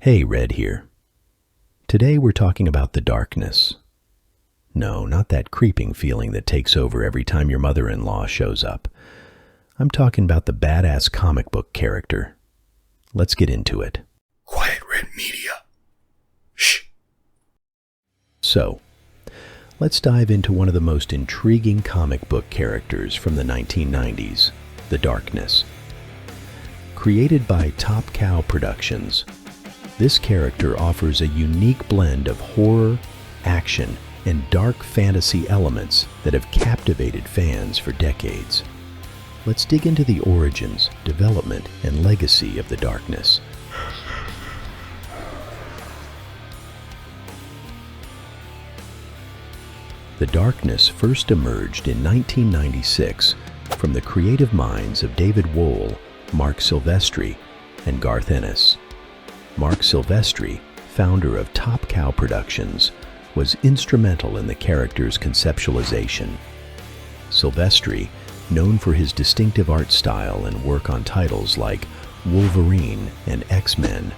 Hey, Red here. Today we're talking about the darkness. No, not that creeping feeling that takes over every time your mother-in-law shows up. I'm talking about the badass comic book character. Let's get into it. Quiet Red Media. Shh. So, let's dive into one of the most intriguing comic book characters from the 1990s, the Darkness. Created by Top Cow Productions, this character offers a unique blend of horror, action, and dark fantasy elements that have captivated fans for decades. Let's dig into the origins, development, and legacy of the Darkness. The Darkness first emerged in 1996 from the creative minds of David Wohl, Marc Silvestri, and Garth Ennis. Marc Silvestri, founder of Top Cow Productions, was instrumental in the character's conceptualization. Silvestri, known for his distinctive art style and work on titles like Wolverine and X-Men,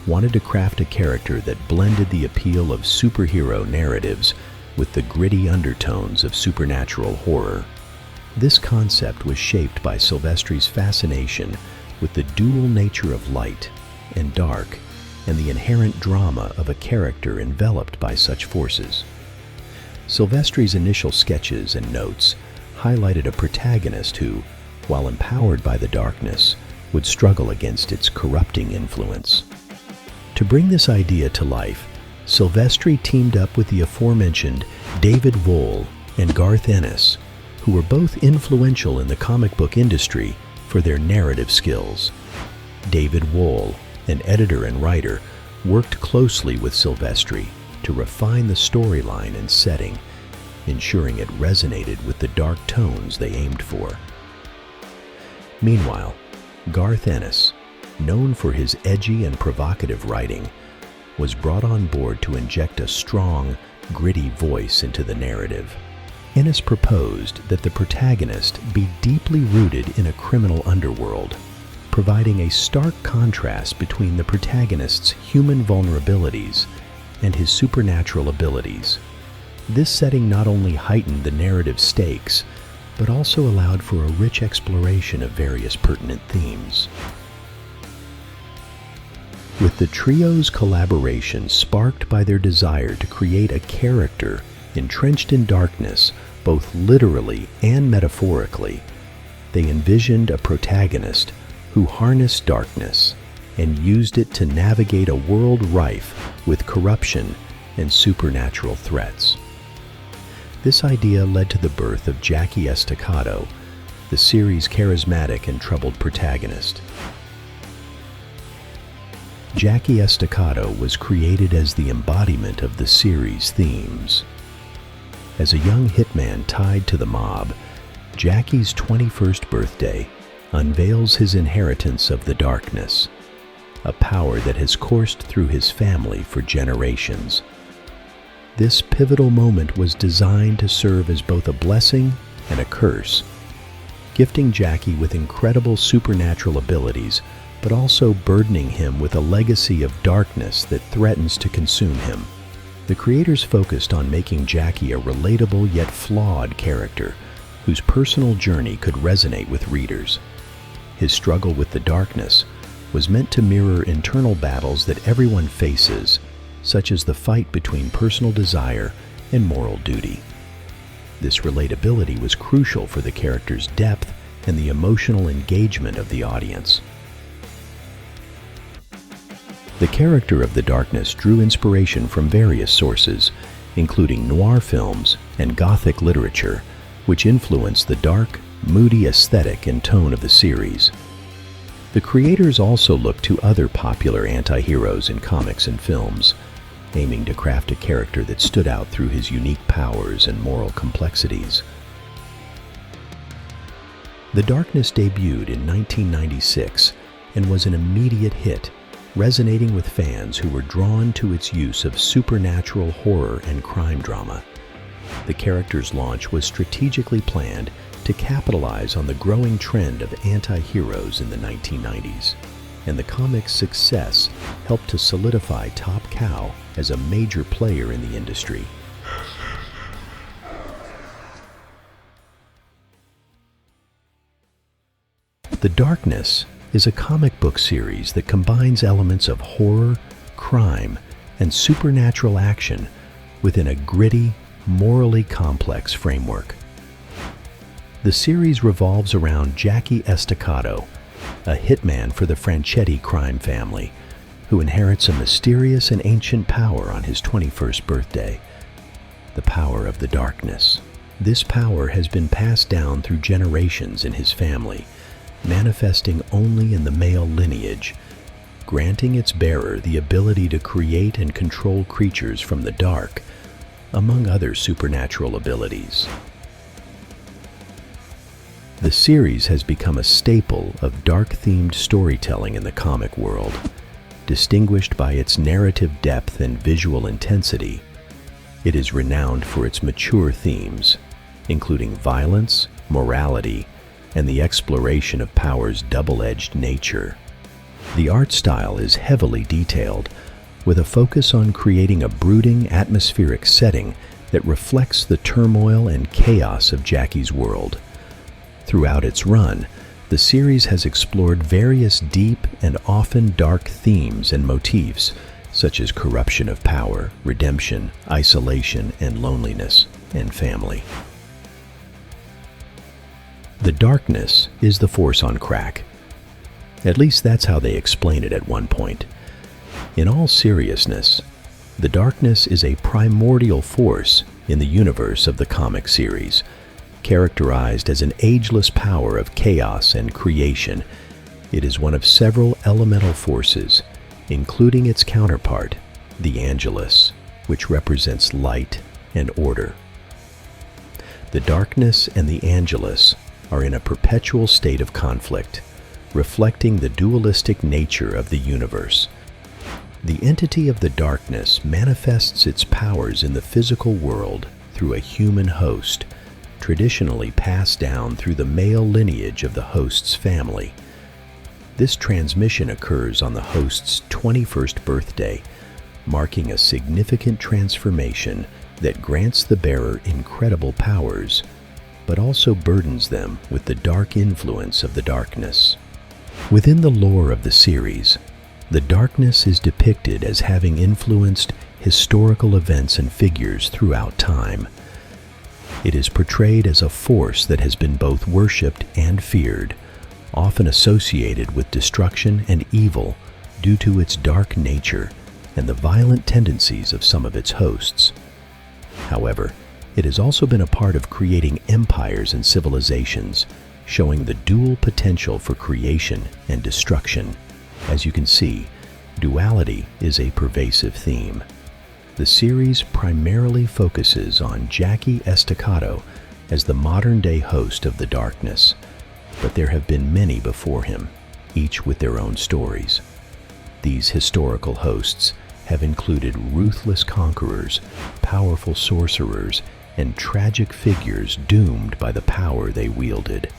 wanted to craft a character that blended the appeal of superhero narratives with the gritty undertones of supernatural horror. This concept was shaped by Silvestri's fascination with the dual nature of light and dark, and the inherent drama of a character enveloped by such forces. Silvestri's initial sketches and notes highlighted a protagonist who, while empowered by the darkness, would struggle against its corrupting influence. To bring this idea to life, Silvestri teamed up with the aforementioned David Wohl and Garth Ennis, who were both influential in the comic book industry for their narrative skills. David Wohl, an editor and writer, worked closely with Silvestri to refine the storyline and setting, ensuring it resonated with the dark tones they aimed for. Meanwhile, Garth Ennis, known for his edgy and provocative writing, was brought on board to inject a strong, gritty voice into the narrative. Ennis proposed that the protagonist be deeply rooted in a criminal underworld, providing a stark contrast between the protagonist's human vulnerabilities and his supernatural abilities. This setting not only heightened the narrative stakes, but also allowed for a rich exploration of various pertinent themes. With the trio's collaboration sparked by their desire to create a character entrenched in darkness, both literally and metaphorically, they envisioned a protagonist who harnessed darkness and used it to navigate a world rife with corruption and supernatural threats. This idea led to the birth of Jackie Estacado, the series' charismatic and troubled protagonist. Jackie Estacado was created as the embodiment of the series' themes. As a young hitman tied to the mob, Jackie's 21st birthday unveils his inheritance of the darkness, a power that has coursed through his family for generations. This pivotal moment was designed to serve as both a blessing and a curse, gifting Jackie with incredible supernatural abilities, but also burdening him with a legacy of darkness that threatens to consume him. The creators focused on making Jackie a relatable yet flawed character whose personal journey could resonate with readers. His struggle with the darkness was meant to mirror internal battles that everyone faces, such as the fight between personal desire and moral duty. This relatability was crucial for the character's depth and the emotional engagement of the audience. The character of the Darkness drew inspiration from various sources, including noir films and Gothic literature, which influenced the dark, moody aesthetic and tone of the series. The creators also looked to other popular anti-heroes in comics and films, aiming to craft a character that stood out through his unique powers and moral complexities. The Darkness debuted in 1996 and was an immediate hit, resonating with fans who were drawn to its use of supernatural horror and crime drama. The character's launch was strategically planned to capitalize on the growing trend of anti-heroes in the 1990s. and the comic's success helped to solidify Top Cow as a major player in the industry. The Darkness is a comic book series that combines elements of horror, crime, and supernatural action within a gritty, morally complex framework. The series revolves around Jackie Estacado, a hitman for the Franchetti crime family, who inherits a mysterious and ancient power on his 21st birthday, the power of the Darkness. This power has been passed down through generations in his family, manifesting only in the male lineage, granting its bearer the ability to create and control creatures from the dark, among other supernatural abilities. The series has become a staple of dark-themed storytelling in the comic world, distinguished by its narrative depth and visual intensity. It is renowned for its mature themes, including violence, morality, and the exploration of power's double-edged nature. The art style is heavily detailed, with a focus on creating a brooding, atmospheric setting that reflects the turmoil and chaos of Jackie's world. Throughout its run, the series has explored various deep and often dark themes and motifs, such as corruption of power, redemption, isolation, and loneliness, and family. The Darkness is the force on crack. At least that's how they explain it at one point. In all seriousness, the Darkness is a primordial force in the universe of the comic series, characterized as an ageless power of chaos and creation. It is one of several elemental forces, including its counterpart, the Angelus, which represents light and order. The Darkness and the Angelus are in a perpetual state of conflict, reflecting the dualistic nature of the universe. The entity of the Darkness manifests its powers in the physical world through a human host, traditionally passed down through the male lineage of the host's family. This transmission occurs on the host's 21st birthday, marking a significant transformation that grants the bearer incredible powers, but also burdens them with the dark influence of the Darkness. Within the lore of the series, the Darkness is depicted as having influenced historical events and figures throughout time. It is portrayed as a force that has been both worshipped and feared, often associated with destruction and evil due to its dark nature and the violent tendencies of some of its hosts. However, it has also been a part of creating empires and civilizations, showing the dual potential for creation and destruction. As you can see, duality is a pervasive theme. The series primarily focuses on Jackie Estacado as the modern-day host of the Darkness, but there have been many before him, each with their own stories. These historical hosts have included ruthless conquerors, powerful sorcerers, and tragic figures doomed by the power they wielded.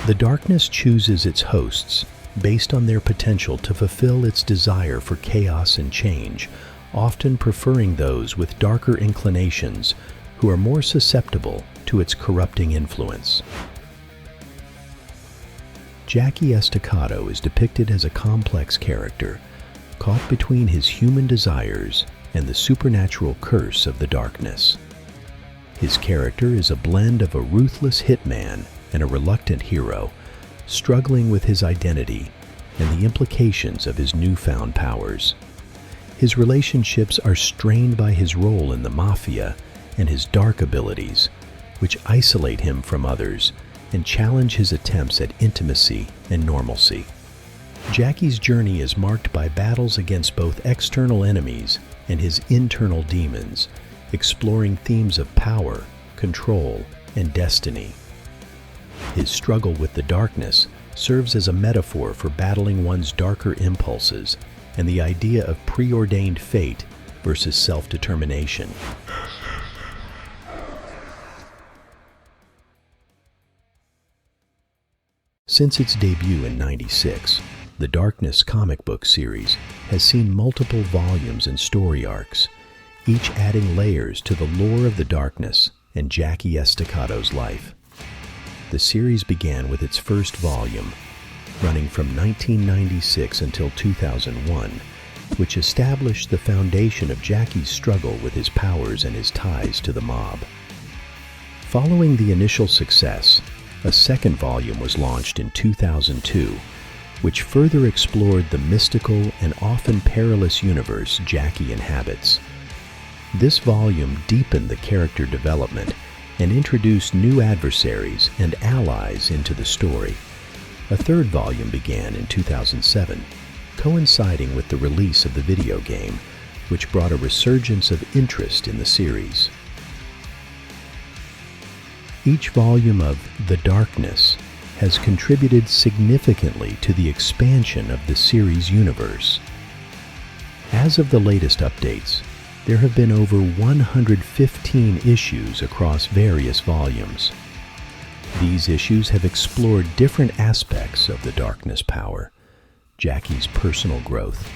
The Darkness chooses its hosts based on their potential to fulfill its desire for chaos and change, often preferring those with darker inclinations who are more susceptible to its corrupting influence. Jackie Estacado is depicted as a complex character, caught between his human desires and the supernatural curse of the Darkness. His character is a blend of a ruthless hitman and a reluctant hero, struggling with his identity and the implications of his newfound powers. His relationships are strained by his role in the mafia and his dark abilities, which isolate him from others and challenge his attempts at intimacy and normalcy. Jackie's journey is marked by battles against both external enemies and his internal demons, exploring themes of power, control, and destiny. His struggle with the Darkness serves as a metaphor for battling one's darker impulses and the idea of preordained fate versus self-determination. Since its debut in '96, the Darkness comic book series has seen multiple volumes and story arcs, each adding layers to the lore of the Darkness and Jackie Estacado's life. The series began with its first volume, running from 1996 until 2001, which established the foundation of Jackie's struggle with his powers and his ties to the mob. Following the initial success, a second volume was launched in 2002, which further explored the mystical and often perilous universe Jackie inhabits. This volume deepened the character development and introduced new adversaries and allies into the story. A third volume began in 2007, coinciding with the release of the video game, which brought a resurgence of interest in the series. Each volume of The Darkness has contributed significantly to the expansion of the series universe. As of the latest updates, there have been over 115 issues across various volumes. These issues have explored different aspects of the Darkness power, Jackie's personal growth,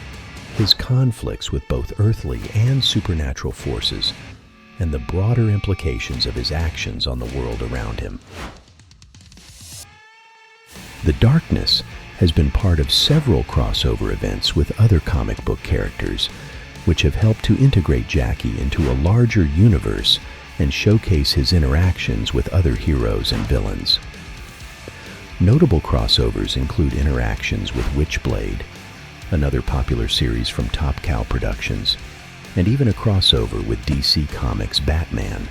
his conflicts with both earthly and supernatural forces, and the broader implications of his actions on the world around him. The Darkness has been part of several crossover events with other comic book characters, which have helped to integrate Jackie into a larger universe and showcase his interactions with other heroes and villains. Notable crossovers include interactions with Witchblade, another popular series from Top Cow Productions, and even a crossover with DC Comics' Batman.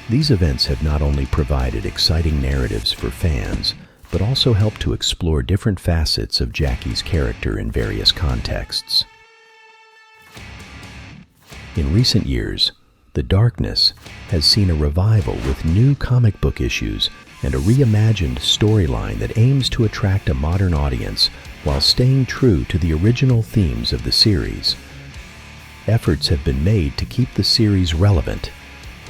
These events have not only provided exciting narratives for fans, but also helped to explore different facets of Jackie's character in various contexts. In recent years, The Darkness has seen a revival with new comic book issues and a reimagined storyline that aims to attract a modern audience while staying true to the original themes of the series. Efforts have been made to keep the series relevant,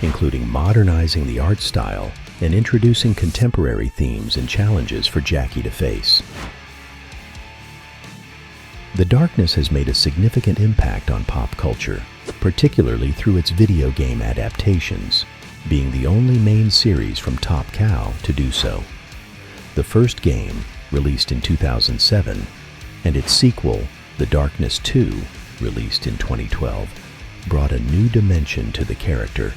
including modernizing the art style and introducing contemporary themes and challenges for Jackie to face. The Darkness has made a significant impact on pop culture, particularly through its video game adaptations, being the only main series from Top Cow to do so. The first game, released in 2007, and its sequel, The Darkness 2, released in 2012, brought a new dimension to the character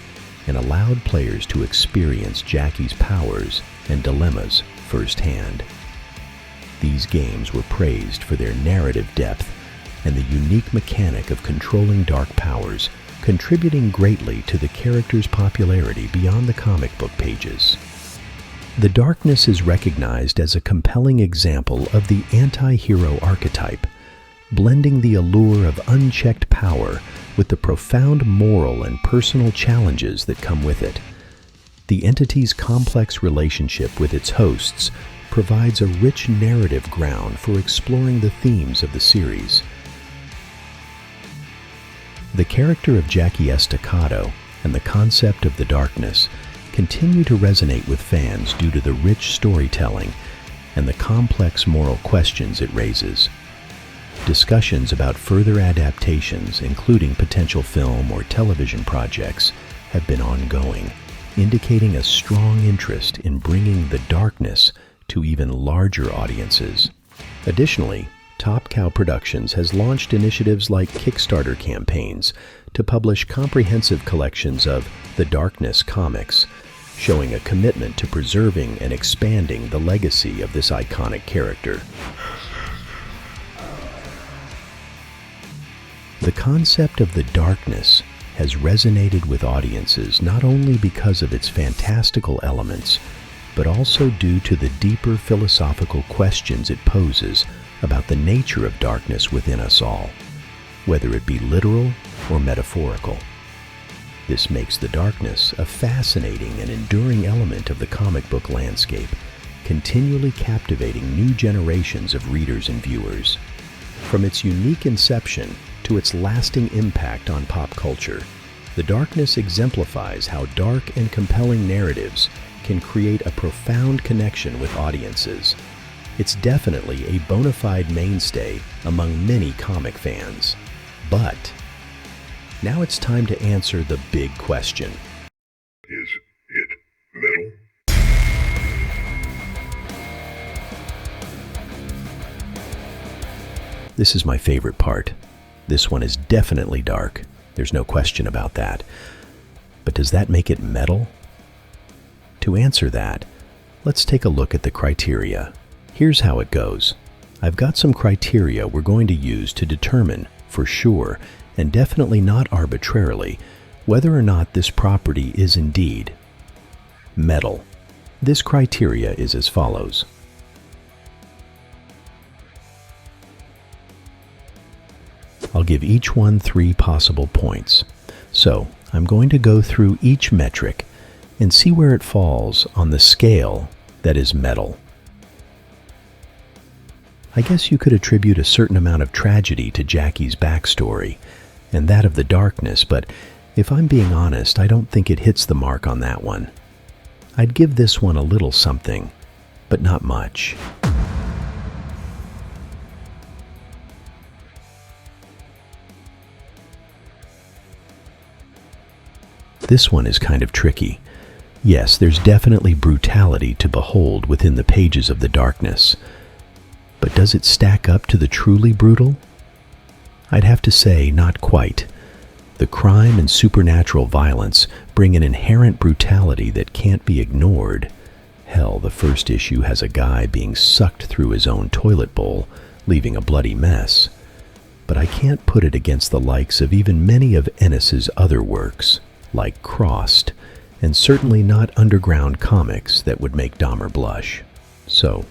and allowed players to experience Jackie's powers and dilemmas firsthand. These games were praised for their narrative depth and the unique mechanic of controlling dark powers, contributing greatly to the character's popularity beyond the comic book pages. The Darkness is recognized as a compelling example of the anti-hero archetype, blending the allure of unchecked power with the profound moral and personal challenges that come with it. The entity's complex relationship with its hosts provides a rich narrative ground for exploring the themes of the series. The character of Jackie Estacado and the concept of the Darkness continue to resonate with fans due to the rich storytelling and the complex moral questions it raises. Discussions about further adaptations, including potential film or television projects, have been ongoing, indicating a strong interest in bringing the Darkness to even larger audiences. Additionally, Top Cow Productions has launched initiatives like Kickstarter campaigns to publish comprehensive collections of The Darkness comics, showing a commitment to preserving and expanding the legacy of this iconic character. The concept of the Darkness has resonated with audiences not only because of its fantastical elements, but also due to the deeper philosophical questions it poses about the nature of darkness within us all, whether it be literal or metaphorical. This makes the Darkness a fascinating and enduring element of the comic book landscape, continually captivating new generations of readers and viewers. From its unique inception to its lasting impact on pop culture, the Darkness exemplifies how dark and compelling narratives can create a profound connection with audiences. It's definitely a bona fide mainstay among many comic fans. But now it's time to answer the big question. Is it metal? This is my favorite part. This one is definitely dark. There's no question about that. But does that make it metal? To answer that, let's take a look at the criteria. Here's how it goes. I've got some criteria we're going to use to determine, for sure, and definitely not arbitrarily, whether or not this property is indeed metal. This criteria is as follows. I'll give each one 3 possible points. So I'm going to go through each metric and see where it falls on the scale that is metal. I guess you could attribute a certain amount of tragedy to Jackie's backstory and that of the darkness, but if I'm being honest, I don't think it hits the mark on that one. I'd give this one a little something, but not much. This one is kind of tricky. Yes, there's definitely brutality to behold within the pages of the darkness. But does it stack up to the truly brutal? I'd have to say not quite. The crime and supernatural violence bring an inherent brutality that can't be ignored. Hell, the first issue has a guy being sucked through his own toilet bowl, leaving a bloody mess. But I can't put it against the likes of even many of Ennis's other works, like Crossed, and certainly not underground comics that would make Dahmer blush. So,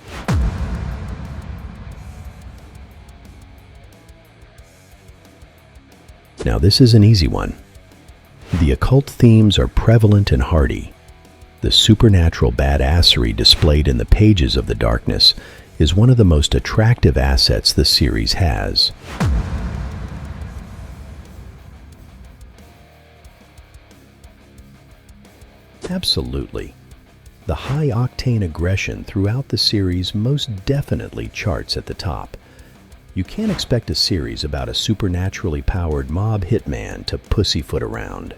now this is an easy one. The occult themes are prevalent and hearty. The supernatural badassery displayed in the pages of the darkness is one of the most attractive assets the series has. Absolutely. The high-octane aggression throughout the series most definitely charts at the top. You can't expect a series about a supernaturally powered mob hitman to pussyfoot around.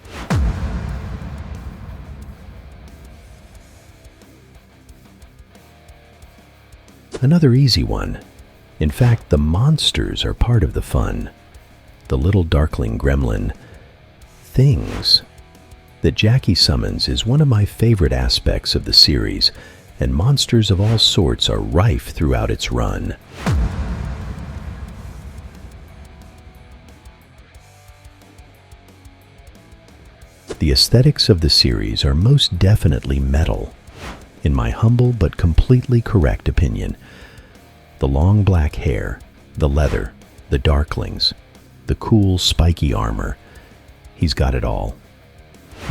Another easy one. In fact, the monsters are part of the fun. The little darkling gremlin things that Jackie summons is one of my favorite aspects of the series, and monsters of all sorts are rife throughout its run. The aesthetics of the series are most definitely metal, in my humble but completely correct opinion. The long black hair, the leather, the darklings, the cool spiky armor. He's got it all.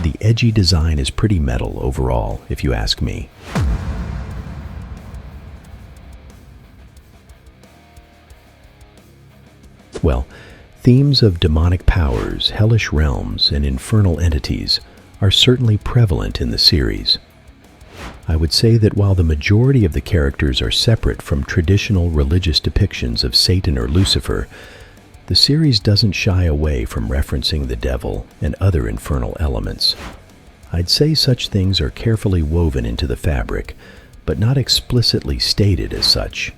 The edgy design is pretty metal overall, if you ask me. Well, themes of demonic powers, hellish realms, and infernal entities are certainly prevalent in the series. I would say that while the majority of the characters are separate from traditional religious depictions of Satan or Lucifer, the series doesn't shy away from referencing the devil and other infernal elements. I'd say such things are carefully woven into the fabric, but not explicitly stated as such.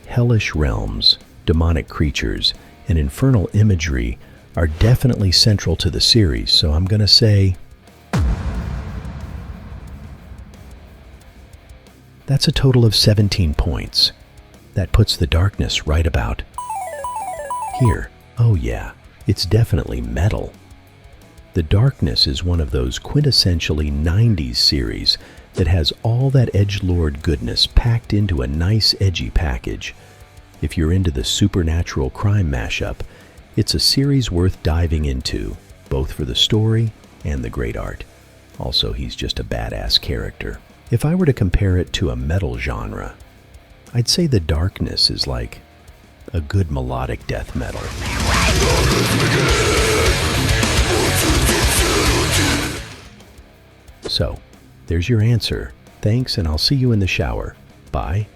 Hellish realms, demonic creatures, and infernal imagery are definitely central to the series, so I'm going to say that's a total of 17 points. That puts the darkness right about here. Oh yeah, it's definitely metal. The Darkness is one of those quintessentially 90s series that has all that edgelord goodness packed into a nice edgy package. If you're into the supernatural crime mashup, it's a series worth diving into, both for the story and the great art. Also, he's just a badass character. If I were to compare it to a metal genre, I'd say The Darkness is like a good melodic death metal. So, there's your answer. Thanks, and I'll see you in the shower. Bye.